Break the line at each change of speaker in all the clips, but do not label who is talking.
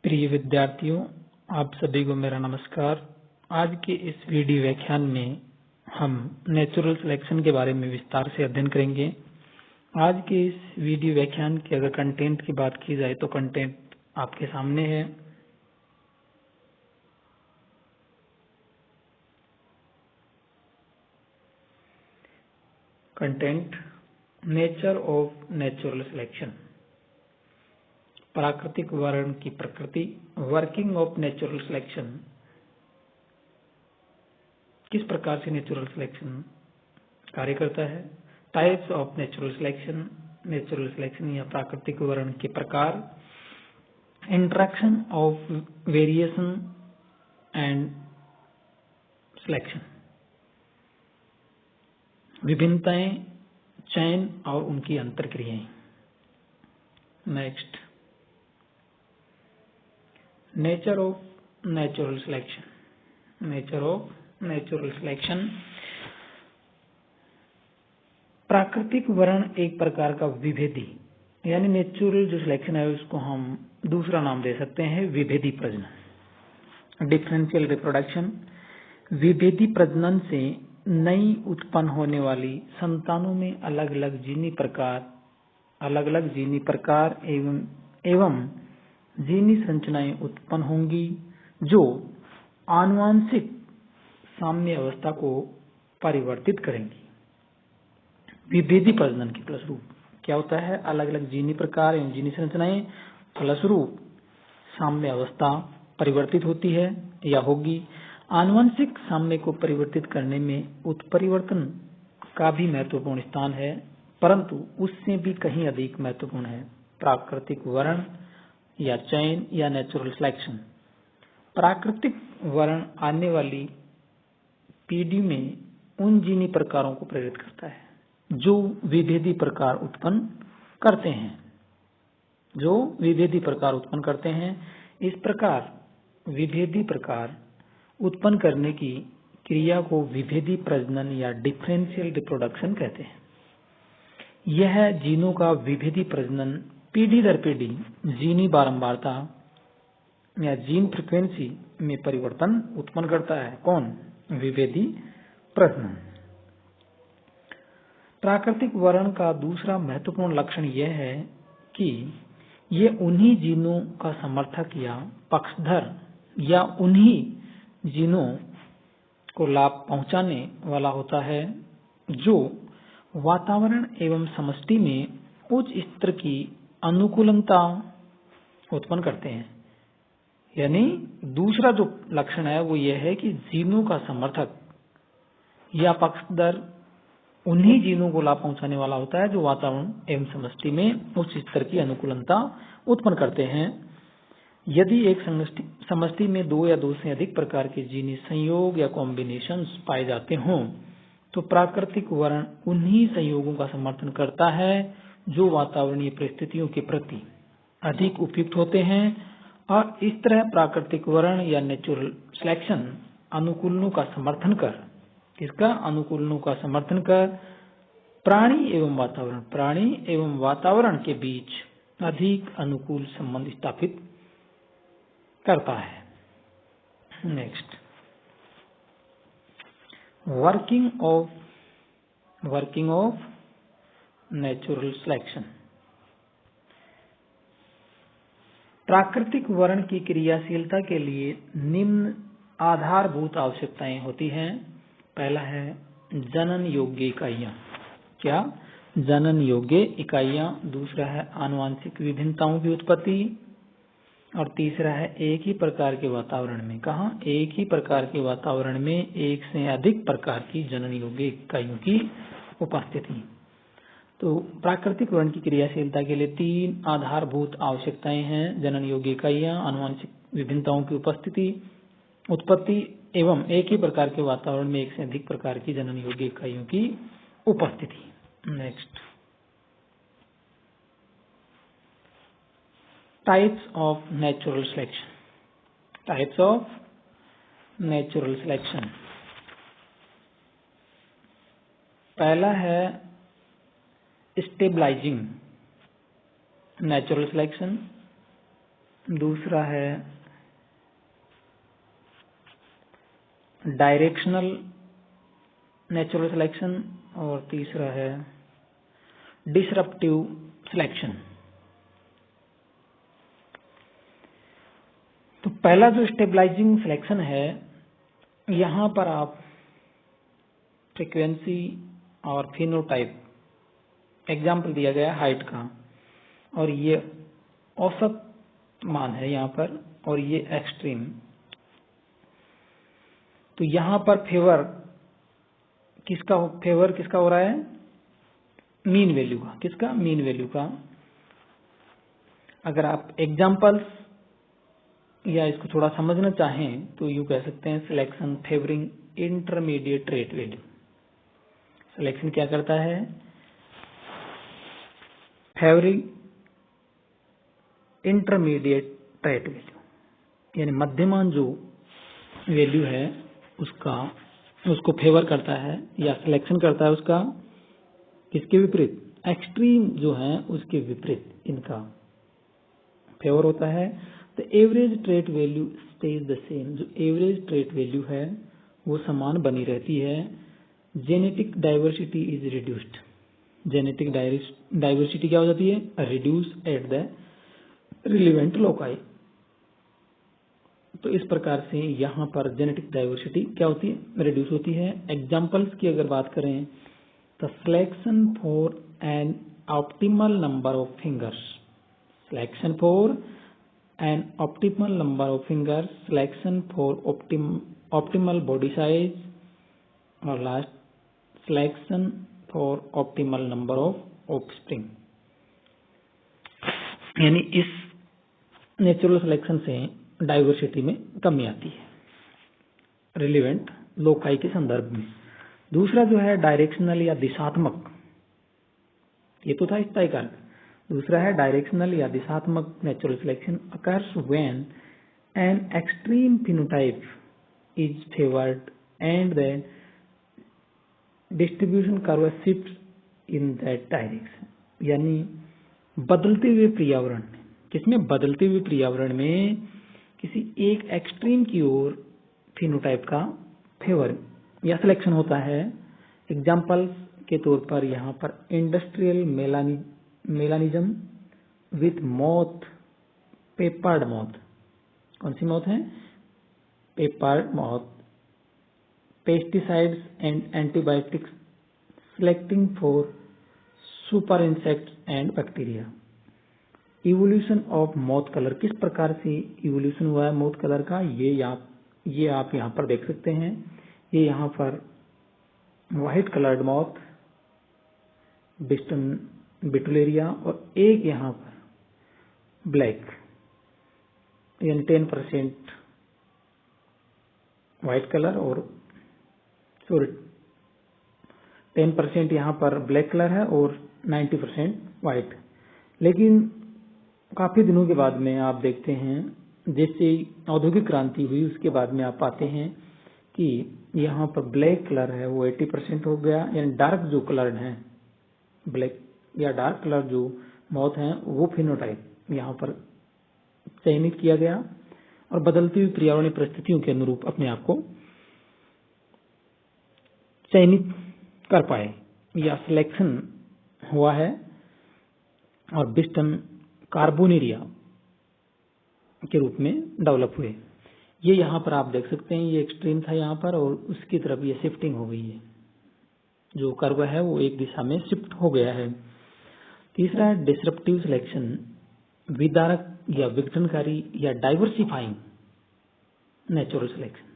प्रिय विद्यार्थियों, आप सभी को मेरा नमस्कार। आज के इस वीडियो व्याख्यान में हम नेचुरल सिलेक्शन के बारे में विस्तार से अध्ययन करेंगे। आज के इस वीडियो व्याख्यान की अगर कंटेंट की बात की जाए तो कंटेंट आपके सामने है। Content: nature of natural selection, प्राकृतिक वर्ण की प्रकृति, वर्किंग ऑफ नेचुरल सिलेक्शन, किस प्रकार से नेचुरल सिलेक्शन कार्य करता है, टाइप्स ऑफ नेचुरल सिलेक्शन या प्राकृतिक वर्ण के प्रकार, interaction of variation and selection, विभिन्नताएं, चयन और उनकी अंतरक्रियाएं। Next, nature of natural selection. प्राकृतिक वर्ण एक प्रकार का विभेदी यानी नेचुरल जो सिलेक्शन है उसको हम दूसरा नाम दे सकते हैं विभेदी प्रजनन। डिफरेंशियल रिप्रोडक्शन, विभेदी प्रजनन से नई उत्पन्न होने वाली संतानों में अलग अलग जीनी प्रकार एवं जीनी संरचनाएं उत्पन्न होंगी जो आनुवांशिक साम्य अवस्था को परिवर्तित करेंगी। विभेदी प्रजनन के फलस्वरूप क्या होता है, अलग अलग जीनी प्रकार एवं जीनी संरचनाएं फलस्वरूप साम्य अवस्था परिवर्तित होती है या होगी। आनुवंशिक साम्य को परिवर्तित करने में उत्परिवर्तन का भी महत्वपूर्ण स्थान है, परंतु उससे भी कहीं अधिक महत्वपूर्ण है प्राकृतिक वर्ण या चयन या नेचुरल सिलेक्शन। प्राकृतिक वर्ण आने वाली पीढ़ी में उन जीनी प्रकारों को प्रेरित करता है जो विभेदी प्रकार उत्पन्न करते हैं। इस प्रकार विभेदी प्रकार उत्पन्न करने की क्रिया को विभेदी प्रजनन या डिफरेंशियल रिप्रोडक्शन कहते हैं। यह जीनों का विभेदी प्रजनन पीढ़ी दर पीढ़ी जीनी बारंबारता या जीन फ्रीक्वेंसी में परिवर्तन उत्पन्न करता है। कौन? विभेदी प्रजनन। प्राकृतिक वर्ण का दूसरा महत्वपूर्ण लक्षण यह है कि ये उन्हीं जीनों का समर्थक या पक्षधर या उन्हीं जीनों को लाभ पहुंचाने वाला होता है जो वातावरण एवं समष्टि में उच्च स्तर की अनुकूलता उत्पन्न करते हैं। यानी दूसरा जो लक्षण है वो यह है कि जीनों का समर्थक या पक्षधर उन्हीं जीनों को लाभ पहुंचाने वाला होता है जो वातावरण एवं समष्टि में उच्च स्तर की अनुकूलता उत्पन्न करते हैं। यदि एक समष्टि में दो या दो से अधिक प्रकार के जीनी संयोग या कॉम्बिनेशंस पाए जाते हों तो प्राकृतिक वर्ण उन्हीं संयोगों का समर्थन करता है जो वातावरणीय परिस्थितियों के प्रति अधिक उपयुक्त होते हैं, और इस तरह प्राकृतिक वर्ण या नेचुरल सिलेक्शन अनुकूलनों का समर्थन कर प्राणी एवं वातावरण के बीच अधिक अनुकूल संबंध स्थापित करता है। Next, working of natural selection. प्राकृतिक वर्ण की क्रियाशीलता के लिए निम्न आधारभूत आवश्यकताएं होती हैं। पहला है जनन योग्य इकाइयां। क्या? जनन योग्य इकाइयां। दूसरा है आनुवांशिक विभिन्नताओं की उत्पत्ति, और तीसरा है एक ही प्रकार के वातावरण में, कहा एक ही प्रकार के वातावरण में एक से अधिक प्रकार की जनन योग्य इकाइयों की उपस्थिति। तो प्राकृतिक वर्ण की क्रियाशीलता के लिए तीन आधारभूत आवश्यकताएं हैं: जनन योग्य इकाइयां, आनुवंशिक विभिन्नताओं की उत्पत्ति एवं एक ही प्रकार के वातावरण में एक से अधिक प्रकार की जनन योग्य इकाइयों की उपस्थिति। Next, types of natural selection. पहला है स्टेबलाइजिंग नेचुरल सिलेक्शन, दूसरा है डायरेक्शनल नेचुरल सिलेक्शन और तीसरा है डिसरप्टिव सिलेक्शन। तो पहला जो स्टेबलाइजिंग सिलेक्शन है, यहां पर आप फ्रीक्वेंसी और फिनोटाइप, एग्जाम्पल दिया गया हाइट का, और ये औसत मान है यहाँ पर, और ये एक्सट्रीम। तो यहाँ पर फेवर किसका हो रहा है? मीन वैल्यू का। किसका? मीन वैल्यू का। अगर आप एग्जाम्पल्स या इसको थोड़ा समझना चाहें तो यूं कह सकते हैं selection favouring intermediate rate value. Selection क्या करता है? फेवरिंग इंटरमीडिएट रेट वैल्यू, यानी मध्यमान जो वैल्यू है उसको फेवर करता है या सिलेक्शन करता है उसका किसके विपरीत? एक्सट्रीम जो है उसके विपरीत इनका फेवर होता है। तो average trait value stage the same. जो एवरेज ट्रेट वैल्यू है वो समान बनी रहती है। Genetic diversity is reduced. Genetic diversity क्या हो जाती है? Reduce at the relevant loci. तो इस प्रकार से यहाँ पर जेनेटिक डाइवर्सिटी क्या होती है? रिड्यूस होती है। एग्जाम्पल्स की अगर बात करें तो selection for an optimal number of fingers, selection for an optimal number of fingers, selection for optimal body size, और last selection for optimal number of offspring. यानी इस नेचुरल सिलेक्शन से डाइवर्सिटी में कमी आती है रिलेवेंट लोकाई के संदर्भ में। दूसरा जो है डायरेक्शनल या दिशात्मक, ये तो था स्थायी कारक। दूसरा है डायरेक्शनल या दिशात्मक natural selection occurs when an extreme phenotype is favoured and the distribution curve shift in that direction. यानी बदलते हुए पर्यावरण में, किसमें? बदलते हुए पर्यावरण में किसी एक एक्सट्रीम की ओर फिनोटाइप का फेवर या सिलेक्शन होता है। एग्जाम्पल्स के तौर पर यहाँ पर industrial melanism with moth, peppered moth. कौन सी मॉथ है? Peppered moth. Pesticides and antibiotics selecting for super insects and bacteria. Evolution of moth colour, किस प्रकार से इवोल्यूशन हुआ है मॉथ कलर का, ये आप यहाँ पर देख सकते हैं। ये यहाँ पर व्हाइट कलर्ड मॉथ, बिटुलेरिया, और एक यहाँ पर ब्लैक, यानी 10% व्हाइट कलर और 10% यहाँ पर ब्लैक कलर है और 90% व्हाइट। लेकिन काफी दिनों के बाद में आप देखते हैं, जैसे औद्योगिक क्रांति हुई उसके बाद में आप पाते हैं कि यहाँ पर ब्लैक कलर है वो 80% हो गया, यानी डार्क जो कलर है, ब्लैक या डार्क कलर जो मॉथ है वो फिनोटाइप यहाँ पर चयनित किया गया और बदलती हुई पर्यावरणीय परिस्थितियों के अनुरूप अपने आप को चयनित कर पाए या सिलेक्शन हुआ है। और बिस्टन कार्बोनेरिया के रूप में डेवलप हुए। ये यहाँ पर आप देख सकते हैं, ये एक्सट्रीम था यहाँ पर और उसकी तरफ ये शिफ्टिंग हो गई है। जो कर्व है वो एक दिशा में शिफ्ट हो गया है। तीसरा है डिसरप्टिव सिलेक्शन, विदारक या विघटनकारी या diversifying natural selection.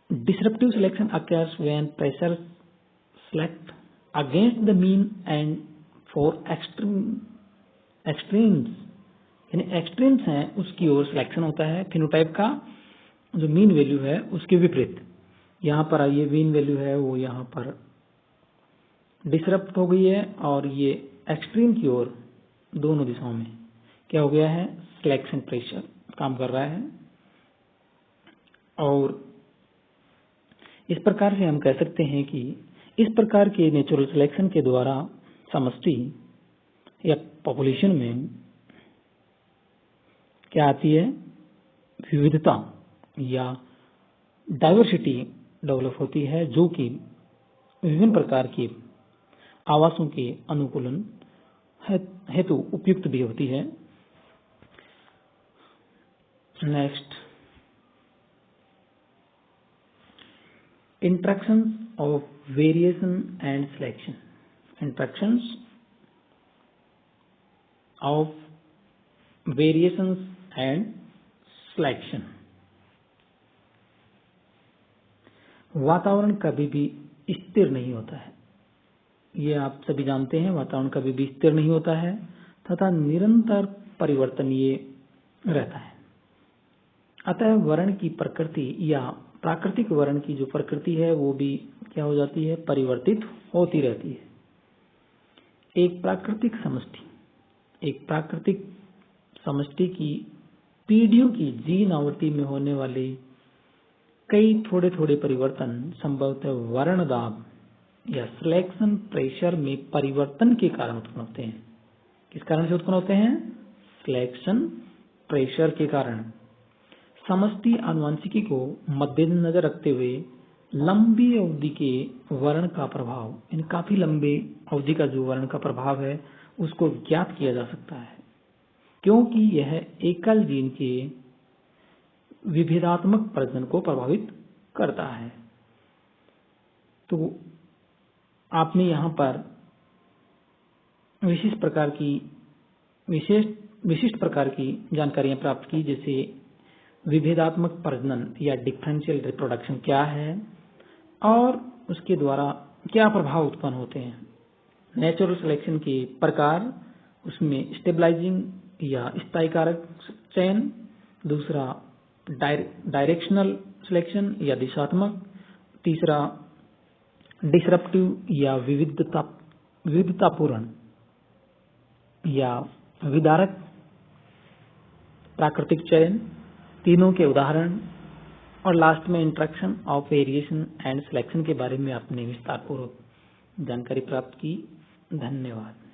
Disruptive selection occurs when pressures select against the mean and for extremes, यानी एक्सट्रीम्स हैं उसकी ओर सिलेक्शन होता है फिनोटाइप का, जो मीन वैल्यू है उसके विपरीत। यहाँ पर ये मीन वैल्यू है वो यहाँ पर डिसरप्ट हो गई है और ये एक्सट्रीम की ओर दोनों दिशाओं में क्या हो गया है? सिलेक्शन प्रेशर काम कर रहा है। और इस प्रकार से हम कह सकते हैं कि इस प्रकार के नेचुरल सिलेक्शन के द्वारा समष्टि या पॉपुलेशन में क्या आती है, विविधता या डाइवर्सिटी डेवलप होती है, जो कि विभिन्न प्रकार के आवासों के अनुकूलन हेतु उपयुक्त भी होती है। Next, interactions of variation and selection. Interactions of variations and selection. वातावरण कभी भी स्थिर नहीं होता है, ये आप सभी जानते हैं। वातावरण कभी भी स्थिर नहीं होता है तथा निरंतर परिवर्तनीय रहता है। अतः वर्ण की प्रकृति या प्राकृतिक वर्ण की जो प्रकृति है वो भी क्या हो जाती है, परिवर्तित होती रहती है। एक प्राकृतिक समष्टि की पीढ़ियों की जीन आवृत्ति में होने वाले कई थोड़े थोड़े परिवर्तन संभवतः वर्ण दाब या सिलेक्शन प्रेशर में परिवर्तन के कारण उत्पन्न होते हैं। किस कारण से उत्पन्न होते हैं, सिलेक्शन प्रेशर के कारण। समष्टि आनुवंशिकी को मद्देनजर रखते हुए लंबी अवधि के वर्ण का प्रभाव, इन काफी लंबे अवधि का जो वर्ण का प्रभाव है उसको ज्ञात किया जा सकता है, क्योंकि यह एकल जीन के विभेदात्मक प्रजनन को प्रभावित करता है। तो आपने यहाँ पर विशिष्ट प्रकार की जानकारियां प्राप्त की, जैसे विभेदात्मक प्रजनन या डिफरेंशियल रिप्रोडक्शन क्या है और उसके द्वारा क्या प्रभाव उत्पन्न होते हैं। नेचुरल सिलेक्शन के प्रकार, उसमें स्टेबलाइजिंग या स्थायीकारक चयन, दूसरा डायरेक्शनल सिलेक्शन या दिशात्मक, तीसरा डिसरप्टिव या विविधतापूर्ण या विदारक प्राकृतिक चयन, तीनों के उदाहरण, और लास्ट में interaction of variation and selection के बारे में आपने विस्तारपूर्वक जानकारी प्राप्त की। धन्यवाद।